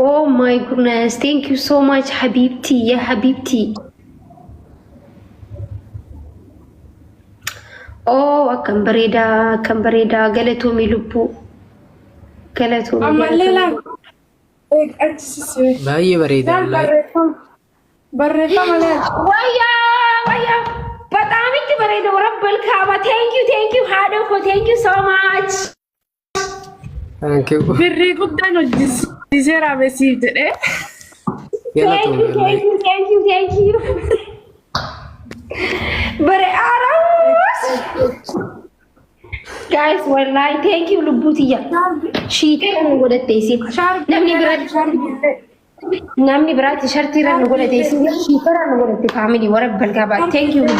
Oh my goodness, thank you so much حبيبتي يا حبيبتي. Oh كم بريدة قالتهم لبو قالتهم أما الليلة أجلس باي بريدة والله. بريفة ملك ويا بطعم انت بريدة ورب الكعبة. thank you حادوكو thank you so much. Thank you. بري قدانو جزيرة بسيط إيه يلا تومي والله. thank you بري أروس guys والله thank you لبوتية شيتي أنا قولت تيسي نامني براتي شرطي رن قولت تيسي شيتي أنا قولت فاميلي ورب الكعبة thank you لبو.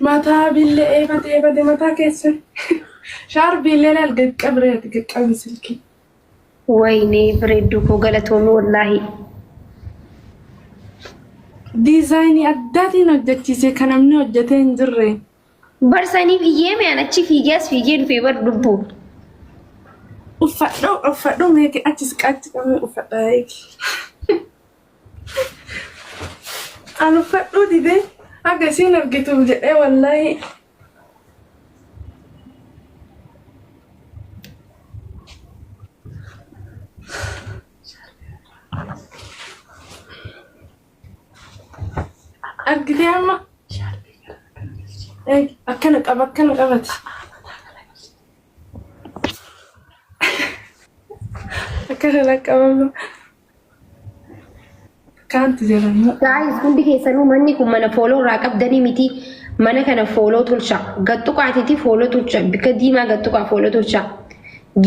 متى بالله بدي متى كيسة شعر بالله القد قبرت قد قمسلكي ويني بريدوكو قالتهم والله ديزايني أداتي نوجتيسي كان من وجتين جري برساني في يمي أنا تشي في جاس في جين في ورد دبو أفضل ميكي أتسك أفضل هيك أنا أفضل دي دي أقسين أبقيتو بجأي والله أبقيتي أما إيه أكنك أبت أكنك أبت كانت جراني guys hundi keessanuu manni kun mana follow irraa qabdanii miti mana kana follow tolcha gattu qaatiti follow tolcha bika diimaa gattu qaa follow tolcha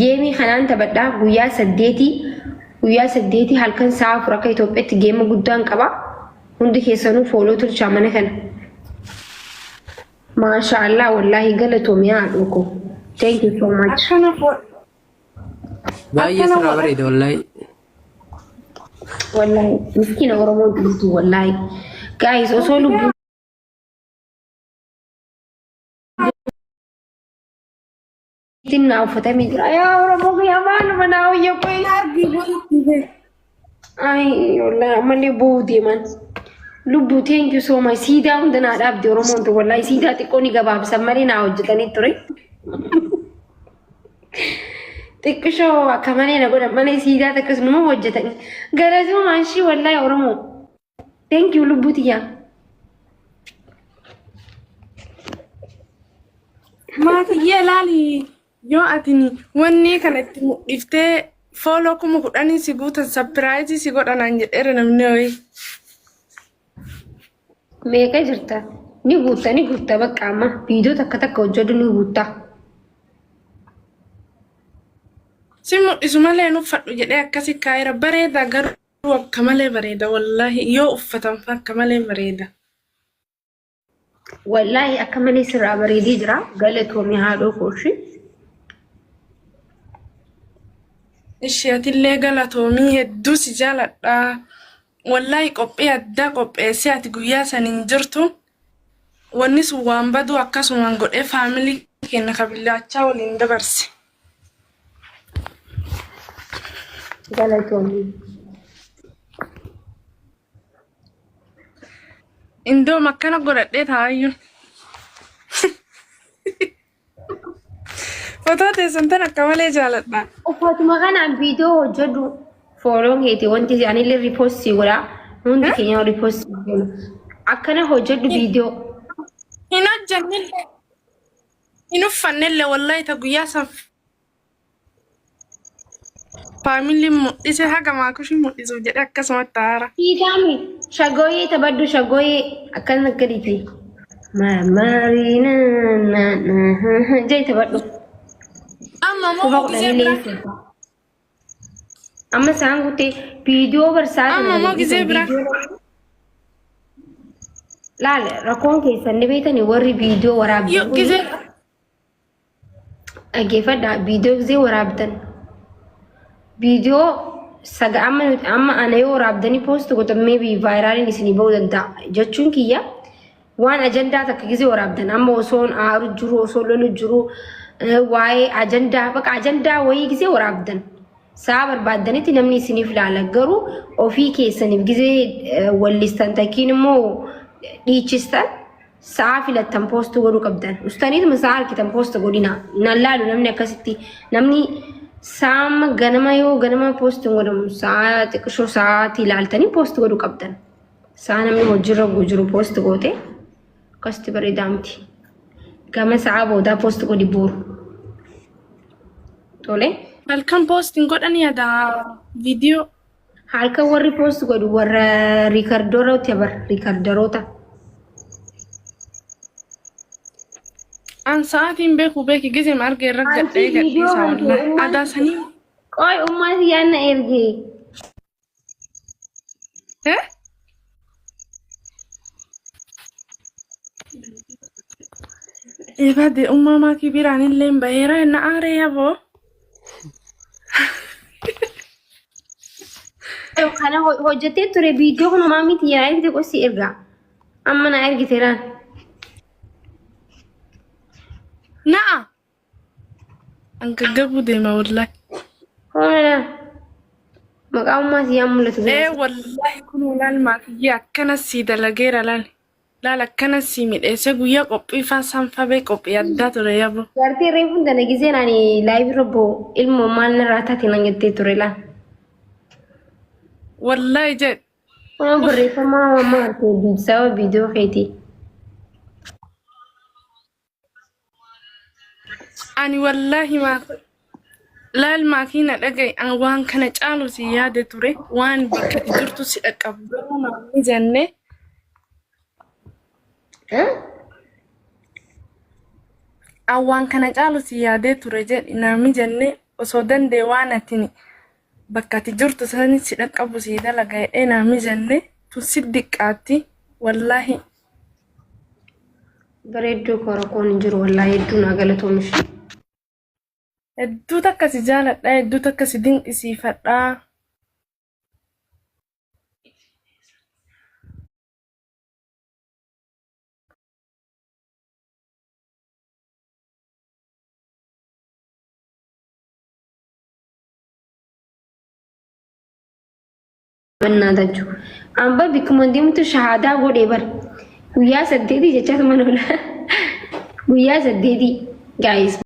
geemii kanaan taphadhaa guyyaa saddeeti halkan sa'a afur akka Itoophiyaatti geema guddaan qaba hundi keessanuu follow tolcha mana kana maashaallah wallahi galatoomii haadhoko thank you so much. باي سرا بريدة والله. والله مسكينة ورمون تلتو والله guys أصولوا تنا وفتامي يا ورمون يا مان مناو يا بي أي والله ماني بودي من لبو thank you so much سيدا عندنا أداب دي ورمون تو والله سيدا تكوني جباب سمري ناو جتاني تري تكشوا كمان أنا قلنا ماني سيدا تكش مو وجهتني قالوا ماشي والله يا ورمو thank you لبوتيا ما تيجي لالي يو أتني وني كانت إفتى فولو كم كأني سيقول سبرايز سيقول أنا عند إيرنا منوي ميكا جرتا نيغوتا بقى أما فيديو تكتك وجدوا نيغوتا سيمو إسماعيل نوفر جدّي أكاسي كايرة بريدة قروا كمالة بريدة والله يو أفتن فكمالة بريدة والله أكمل سر بريدي جرا قالتهم يهادو كوشي إشياء اللي قالتهم يدوس جالت والله قبّي أدا قبّي سيات قويا سننجرتو والناس وان بدو أكاسو من قد فاميلي كنا قبل أتشاو لندبرسي قالتهم إندو مكانه قرأت هايو فتاة سنتنا كمالة جالتنا وفاطمة غانا فيديو وجدوا فولون هيتي وانتي يعني اللي ريبوستي ولا هندي كينيا ريبوستي أكنا هو جدوا فيديو هنا جنن هنا فنلة والله تقويا سف فاميلي مؤسسة حاجة ما كوشي مؤسسة جدا كسمة تارا سيدامي شغوي تبدو شغوي أكنا كريتي ما مارينا جاي تبدو أما مو كزبرة أما سانغوتي فيديو برسات أما مو كزبرة لا ركون كيسا نبيتني وري فيديو ورابطن يو كزبرة أجيفة فيديو زي ورابطن فيديو سجى أما أنا يو رابطني بوست قلت maybe viral نسني بود دا جتشون كيا وان أجندة تكجزي ورابطن أما وصون أرجرو وصون لنجرو waa'ee ajandaa baqa ajandaa wayii gisee waraabdan saa barbaadanitti namni isiniif laala garuu ofii keessaniif gisee wallistan takkiin immoo dhiichistan saa filattan poostuu godhuu qabdan ustaaniituma saa harkitan poosta godhina nan laalu namni akkasitti namni saama ganama yoo ganama poostuu godhamu saa xiqqishoo saati ilaaltanii poostuu godhuu qabdan saa namni hojiirra jiru poostu goote akkasitti bareedaa miti gama saa boodaa poostu godhi buuru tole halkan poostiin godhanii yaada viidiyoo halkan warri poostu godhu warra riikardaroota bar riikardaroota an sa'aatiin beeki gisee marga irra gadhee gadhiisa wallahi aadaa sanii qoy ummaati yaanna ergee Ibade umama kibiraan illee baheera na aaree yaboo. Kana hojjetee ture viidiyoo kun homaa miti yaa ergite qosi ergaa amma na ergiteeraan. Na'a. An gaggabuu deema wallahi. Hoona maqaa ummaati yaa mul'atu. Wallahi kun laal maakiyyaa akkana sii dalageera laal. Laala akkana sii midheessee guyyaa qophii sanfabee qophii addaa ture yaboo. Gartee reefuun tana gisee naani laayivii robboo ilmoo maal narraa taate nan jettee ture laal. Wallahi jedh. Ona barreeffamaa mamma harkee sababa viidiyoo keetii. Ani wallahi laal maakiina dhagaye an waan kana caalu si yaade ture waan bakka jirtu si dhaqqabu garuu namni jennee. Awwaan kana caalu si yaadee ture jedhi namni jennee osoo dandee waan atini bakka ati jirtu sani si dhaqqabu si dalaga jedhee namni jennee tun si diqqaatti wallahi. Bareedduu korakoon jiru wallahi hedduu naa galatoomish. Hedduu takka si jaaladha hedduu takka si dinqisiifadha. Bannataju amba bikuma deemtu shahadaa godhee bar guyyaa 8 jecha mana guyyaa 8 guys